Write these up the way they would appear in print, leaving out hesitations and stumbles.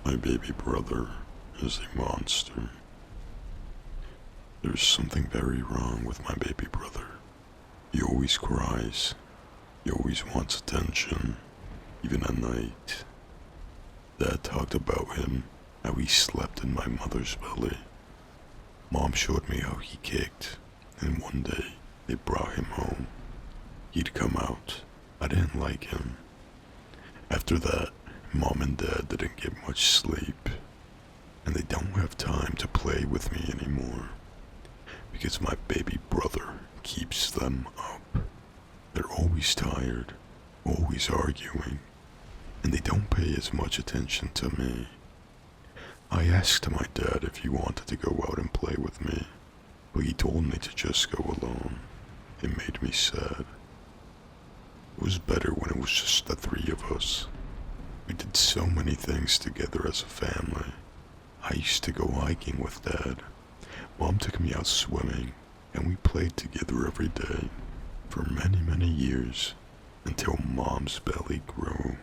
My baby brother is a monster. There's something very wrong with my baby brother. He always cries. He always wants attention, even at night. Dad talked about him, how he slept in my mother's belly. Mom showed me how he kicked, and one day they brought him home. He'd come out. I didn't like him. After that, Mom and Dad didn't get much sleep, and they don't have time to play with me anymore, because my baby brother keeps them up. They're always tired, always arguing, and they don't pay as much attention to me. I asked my dad if he wanted to go out and play with me, but he told me to just go alone. It made me sad. It was better when it was just the three of us. We did so many things together as a family. I used to go hiking with Dad. Mom took me out swimming, and we played together every day for many, many years, until Mom's belly grew,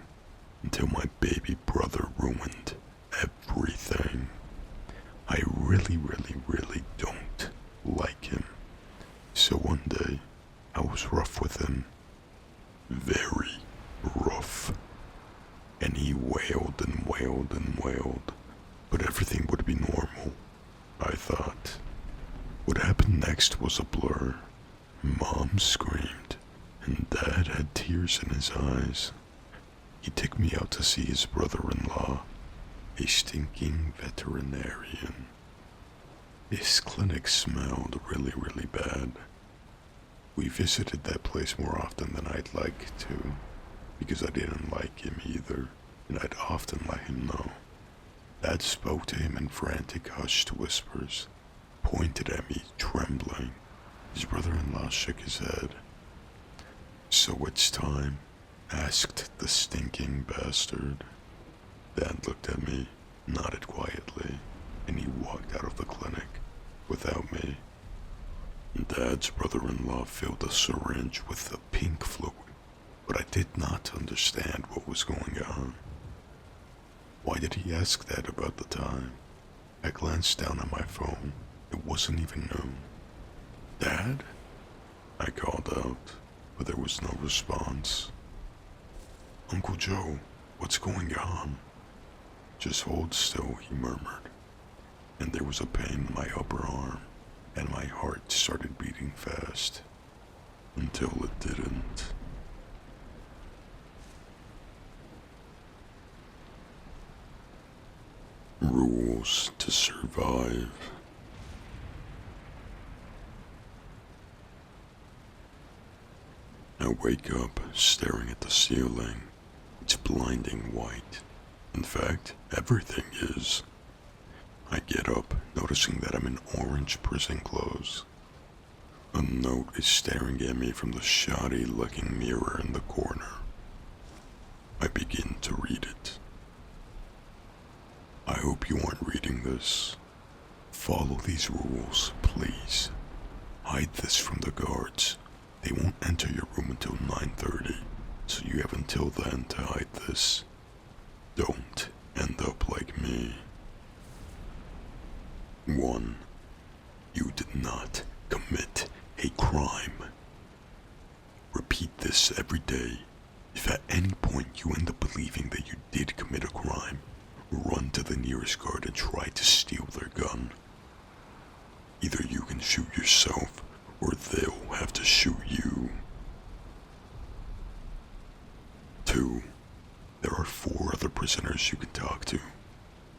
until my baby brother ruined everything. I really, really, really don't like him. So one day, I was rough with him. Very rough. And he wailed and wailed and wailed, but everything would be normal, I thought. What happened next was a blur. Mom screamed, and Dad had tears in his eyes. He took me out to see his brother-in-law, a stinking veterinarian. His clinic smelled really, really bad. We visited that place more often than I'd like to, because I didn't like him either, and I'd often let him know. Dad spoke to him in frantic, hushed whispers, pointed at me, trembling. His brother-in-law shook his head. "So it's time?" asked the stinking bastard. Dad looked at me, nodded quietly, and he walked out of the clinic without me. Dad's brother-in-law filled a syringe with the pink fluid, but I did not understand what was going on. Why did he ask that about the time? I glanced down at my phone. It wasn't even noon. "Dad?" I called out, but there was no response. "Uncle Joe, what's going on?" "Just hold still," he murmured, and there was a pain in my upper arm, and my heart started beating fast, until it didn't. Rules to survive. I wake up staring at the ceiling. It's blinding white. In fact, everything is. I get up, noticing that I'm in orange prison clothes. A note is staring at me from the shoddy-looking mirror in the corner. I begin to read it. "I hope you aren't reading this. Follow these rules, please. Hide this from the guards. They won't enter your room until 9:30, so you have until then to hide this. Don't end up like me. 1. You did not commit a crime. Repeat this every day. If at any point you end up believing that you did commit a crime, run to the nearest guard and try to steal their gun. Either you can shoot yourself, or they'll have to shoot you. 2. There are 4 other prisoners you can talk to.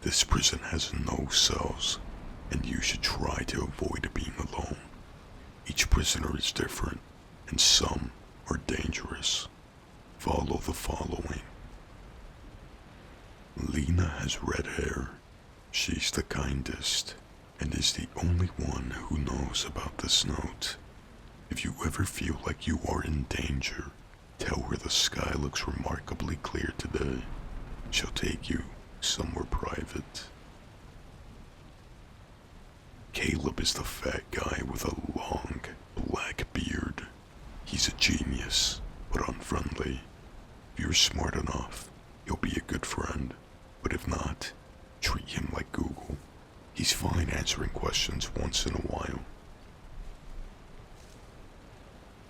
This prison has no cells, and you should try to avoid being alone. Each prisoner is different, and some are dangerous. Follow the following. Lena has red hair. She's the kindest, and is the only one who knows about this note. If you ever feel like you are in danger, tell her the sky looks remarkably clear today. She'll take you somewhere private. Caleb is the fat guy with a long, black beard. He's a genius, but unfriendly. If you're smart enough, he'll be a good friend, but if not, answering questions once in a while.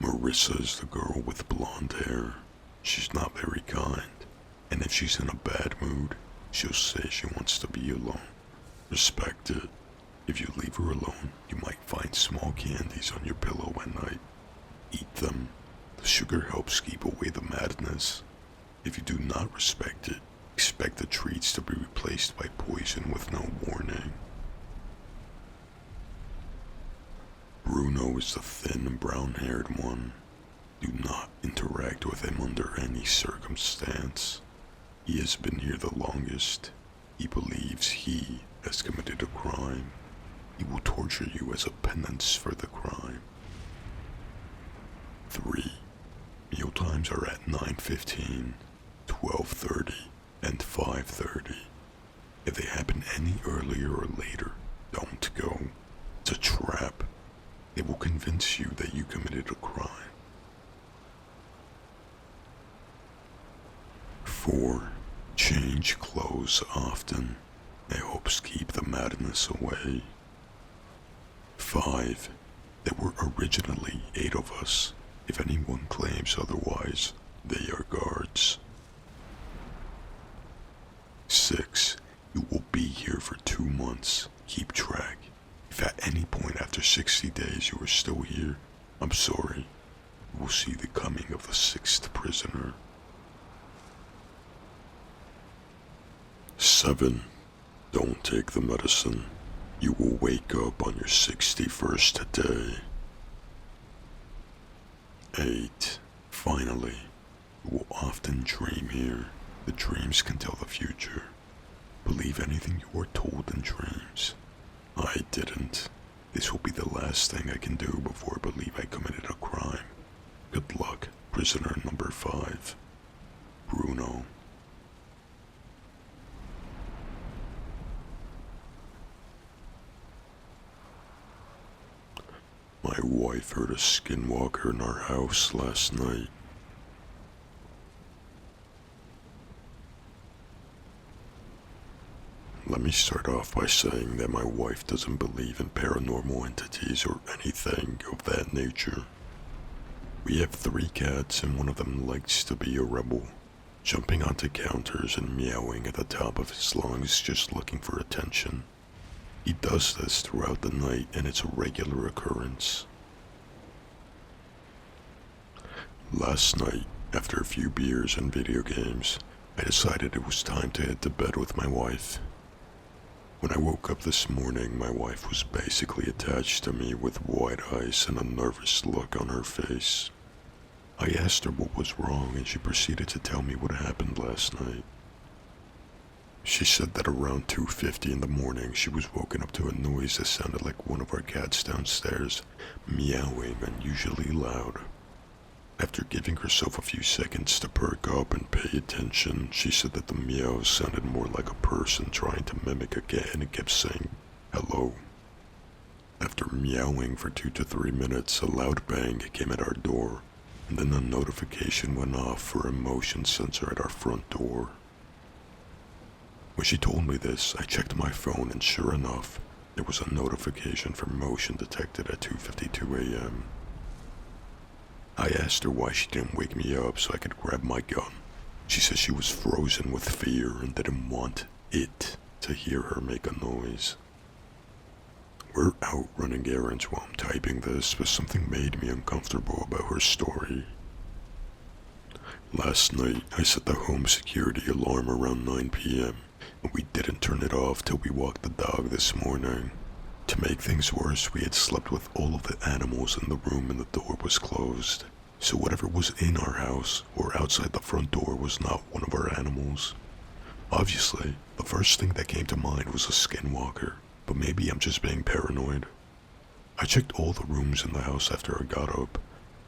Marissa is the girl with blonde hair. She's not very kind, and if she's in a bad mood, she'll say she wants to be alone. Respect it. If you leave her alone, you might find small candies on your pillow at night. Eat them. The sugar helps keep away the madness. If you do not respect it, expect the treats to be replaced by poison with no warning. Bruno is the thin, brown-haired one. Do not interact with him under any circumstance. He has been here the longest. He believes he has committed a crime. He will torture you as a penance for the crime. 3. Mealtimes are at 9:15, 12:30, and 5:30. If they happen any earlier or later, don't go. It's a trap. They will convince you that you committed a crime. 4. Change clothes often. It helps keep the madness away. 5. There were originally 8 of us. If anyone claims otherwise, they are guards. 6. You will be here for 2 months. Keep track. If at any point after 60 days you are still here, I'm sorry. You will see the coming of the 6th prisoner. 7. Don't take the medicine. You will wake up on your 61st day. 8. Finally, you will often dream here. The dreams can tell the future. Believe anything you are told in dreams. I didn't. This will be the last thing I can do before I believe I committed a crime. Good luck, prisoner number 5. Bruno. My wife heard a skinwalker in our house last night. Let me start off by saying that my wife doesn't believe in paranormal entities or anything of that nature. We have 3 cats and one of them likes to be a rebel, jumping onto counters and meowing at the top of his lungs just looking for attention. He does this throughout the night and it's a regular occurrence. Last night, after a few beers and video games, I decided it was time to head to bed with my wife. When I woke up this morning, my wife was basically attached to me with wide eyes and a nervous look on her face. I asked her what was wrong and she proceeded to tell me what happened last night. She said that around 2:50 in the morning she was woken up to a noise that sounded like one of our cats downstairs meowing unusually loud. After giving herself a few seconds to perk up and pay attention, she said that the meows sounded more like a person trying to mimic a cat and it kept saying, "Hello." After meowing for 2 to 3 minutes, a loud bang came at our door, and then a notification went off for a motion sensor at our front door. When she told me this, I checked my phone and sure enough, there was a notification for motion detected at 2:52 a.m. I asked her why she didn't wake me up so I could grab my gun. She said she was frozen with fear and didn't want it to hear her make a noise. We're out running errands while I'm typing this, but something made me uncomfortable about her story. Last night, I set the home security alarm around 9 p.m. and we didn't turn it off till we walked the dog this morning. To make things worse, we had slept with all of the animals in the room and the door was closed. So whatever was in our house or outside the front door was not one of our animals. Obviously, the first thing that came to mind was a skinwalker, but maybe I'm just being paranoid. I checked all the rooms in the house after I got up.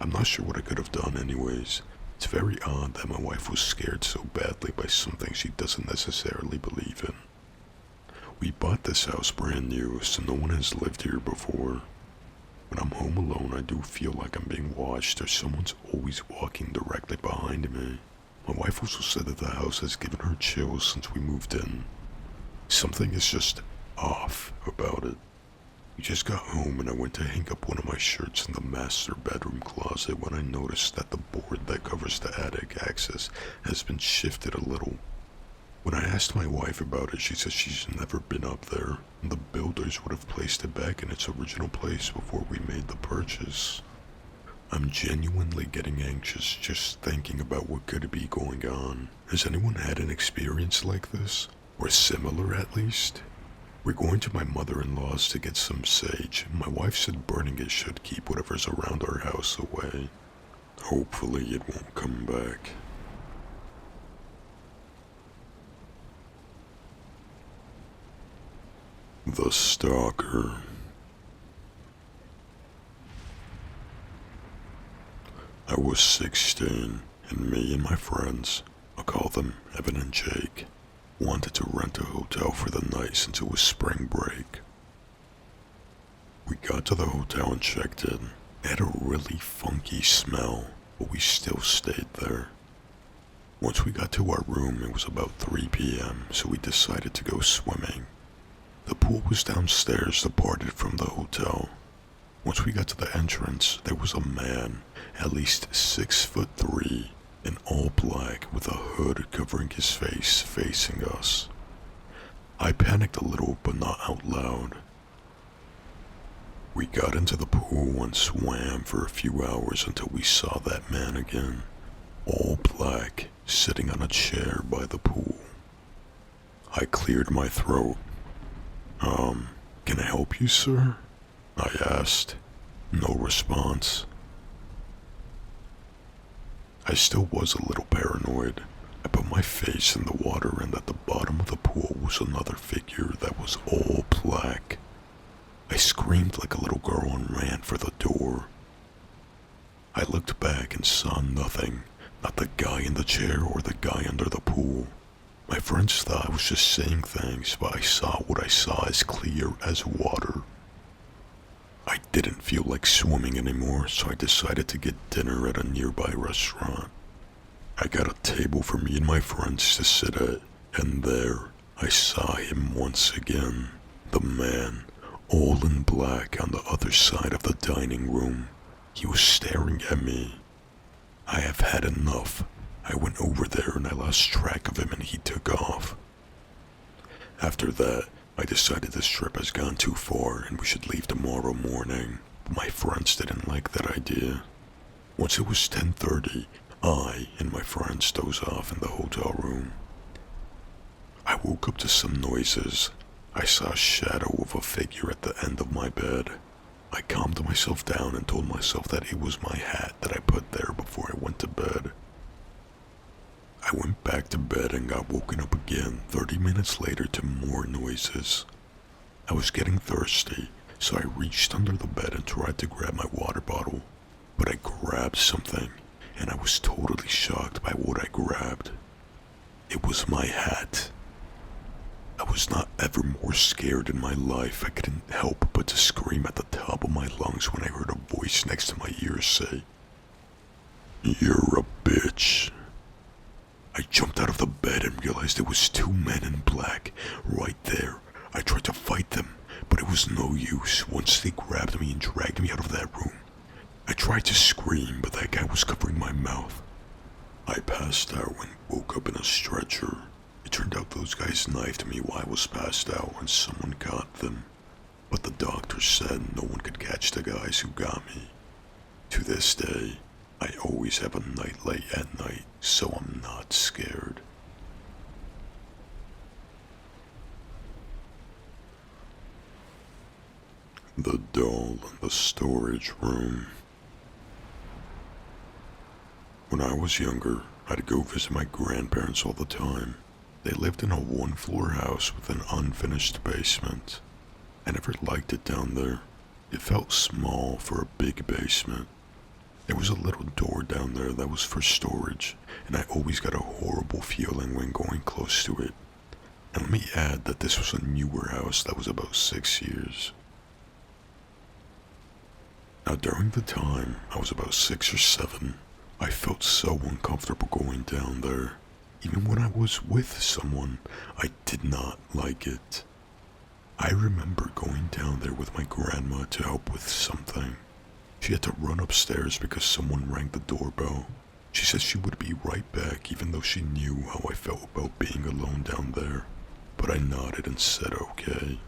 I'm not sure what I could have done anyways. It's very odd that my wife was scared so badly by something she doesn't necessarily believe in. We bought this house brand new, so no one has lived here before. When I'm home alone, I do feel like I'm being watched or someone's always walking directly behind me. My wife also said that the house has given her chills since we moved in. Something is just off about it. We just got home and I went to hang up one of my shirts in the master bedroom closet when I noticed that the board that covers the attic access has been shifted a little. When I asked my wife about it, she said she's never been up there, and the builders would have placed it back in its original place before we made the purchase. I'm genuinely getting anxious just thinking about what could be going on. Has anyone had an experience like this? Or similar at least? We're going to my mother-in-law's to get some sage. My wife said burning it should keep whatever's around our house away. Hopefully it won't come back. The Stalker. I was 16, and me and my friends, I'll call them Evan and Jake, wanted to rent a hotel for the night since it was spring break. We got to the hotel and checked in. It had a really funky smell, but we still stayed there. Once we got to our room, it was about 3 p.m., so we decided to go swimming. The pool was downstairs, departed from the hotel. Once we got to the entrance, there was a man, at least 6'3", in all black with a hood covering his face, facing us. I panicked a little, but not out loud. We got into the pool and swam for a few hours until we saw that man again, all black, sitting on a chair by the pool. I cleared my throat. Can I help you, sir? I asked. No response. I still was a little paranoid. I put my face in the water, and at the bottom of the pool was another figure that was all black. I screamed like a little girl and ran for the door. I looked back and saw nothing, not the guy in the chair or the guy under the pool. My friends thought I was just saying things, but I saw what I saw as clear as water. I didn't feel like swimming anymore, so I decided to get dinner at a nearby restaurant. I got a table for me and my friends to sit at, and there I saw him once again. The man, all in black on the other side of the dining room. He was staring at me. I have had enough. I went over there and I lost track of him and he took off. After that, I decided this trip has gone too far and we should leave tomorrow morning, but my friends didn't like that idea. Once it was 10:30, I and my friends dozed off in the hotel room. I woke up to some noises. I saw a shadow of a figure at the end of my bed. I calmed myself down and told myself that it was my hat that I put there before I went to bed. I went back to bed and got woken up again 30 minutes later to more noises. I was getting thirsty, so I reached under the bed and tried to grab my water bottle, but I grabbed something, and I was totally shocked by what I grabbed. It was my hat. I was not ever more scared in my life. I couldn't help but to scream at the top of my lungs when I heard a voice next to my ear say, "You're a bitch." I jumped out of the bed and realized it was two men in black right there. I tried to fight them, but it was no use once they grabbed me and dragged me out of that room. I tried to scream, but that guy was covering my mouth. I passed out and woke up in a stretcher. It turned out those guys knifed me while I was passed out and someone got them. But the doctor said no one could catch the guys who got me. To this day, I always have a nightlight at night, so I'm not scared. The doll in the storage room. When I was younger, I'd go visit my grandparents all the time. They lived in a one-floor house with an unfinished basement. I never liked it down there. It felt small for a big basement. There was a little door down there that was for storage, and I always got a horrible feeling when going close to it. And let me add that this was a newer house that was about 6 years. Now during the time I was about 6 or 7, I felt so uncomfortable going down there. Even when I was with someone, I did not like it. I remember going down there with my grandma to help with something. She had to run upstairs because someone rang the doorbell. She said she would be right back even though she knew how I felt about being alone down there. But I nodded and said okay.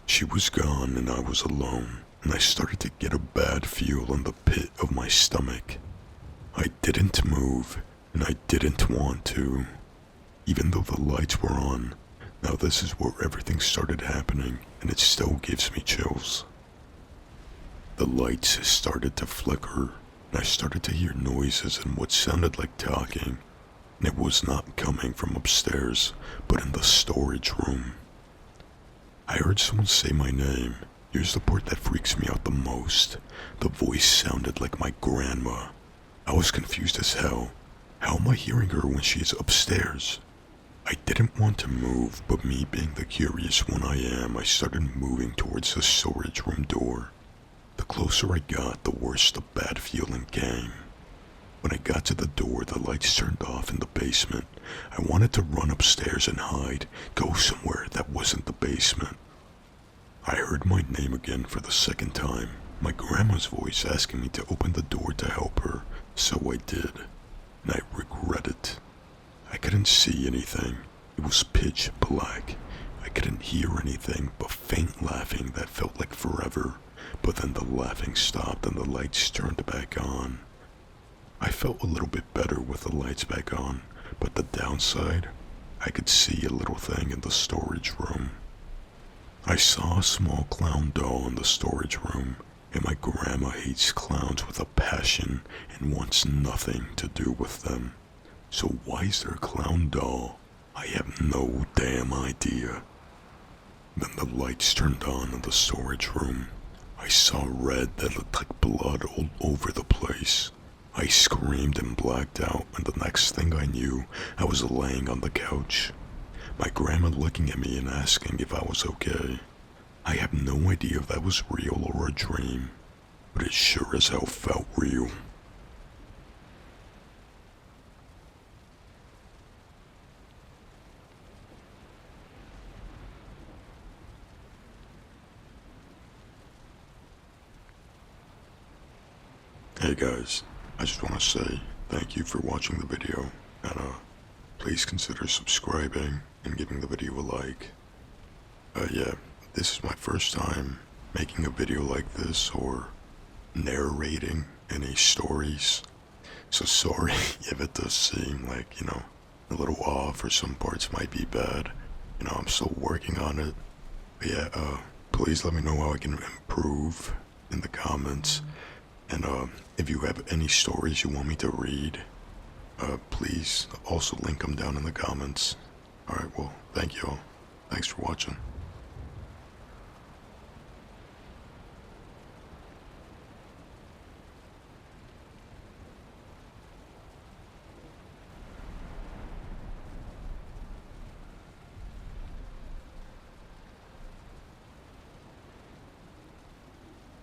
She was gone and I was alone, and I started to get a bad feel in the pit of my stomach. I didn't move, and I didn't want to. Even though the lights were on, now this is where everything started happening, and it still gives me chills. The lights started to flicker, and I started to hear noises and what sounded like talking, and it was not coming from upstairs, but in the storage room. I heard someone say my name. Here's the part that freaks me out the most. The voice sounded like my grandma. I was confused as hell. How am I hearing her when she is upstairs? I didn't want to move, but me being the curious one I am, I started moving towards the storage room door. The closer I got, the worse the bad feeling came. When I got to the door, the lights turned off in the basement. I wanted to run upstairs and hide, go somewhere that wasn't the basement. I heard my name again for the second time, my grandma's voice asking me to open the door to help her, so I did, and I regret it. I couldn't see anything. It was pitch black. I couldn't hear anything but faint laughing that felt like forever, but then the laughing stopped and the lights turned back on. I felt a little bit better with the lights back on, but the downside, I could see a little thing in the storage room. I saw a small clown doll in the storage room, and my grandma hates clowns with a passion and wants nothing to do with them. So why is there a clown doll? I have no damn idea. Then the lights turned on in the storage room. I saw red that looked like blood all over the place. I screamed and blacked out, and the next thing I knew, I was laying on the couch. My grandma looking at me and asking if I was okay. I have no idea if that was real or a dream, but it sure as hell felt real. Hey guys, I just want to say thank you for watching the video, and please consider subscribing and giving the video a like. Yeah, this is my first time making a video like this or narrating any stories, so sorry if it does seem like, a little off or some parts might be bad. I'm still working on it. But yeah, please let me know how I can improve in the comments. And if you have any stories you want me to read, please also link them down in the comments. Alright, well, thank you all. Thanks for watching.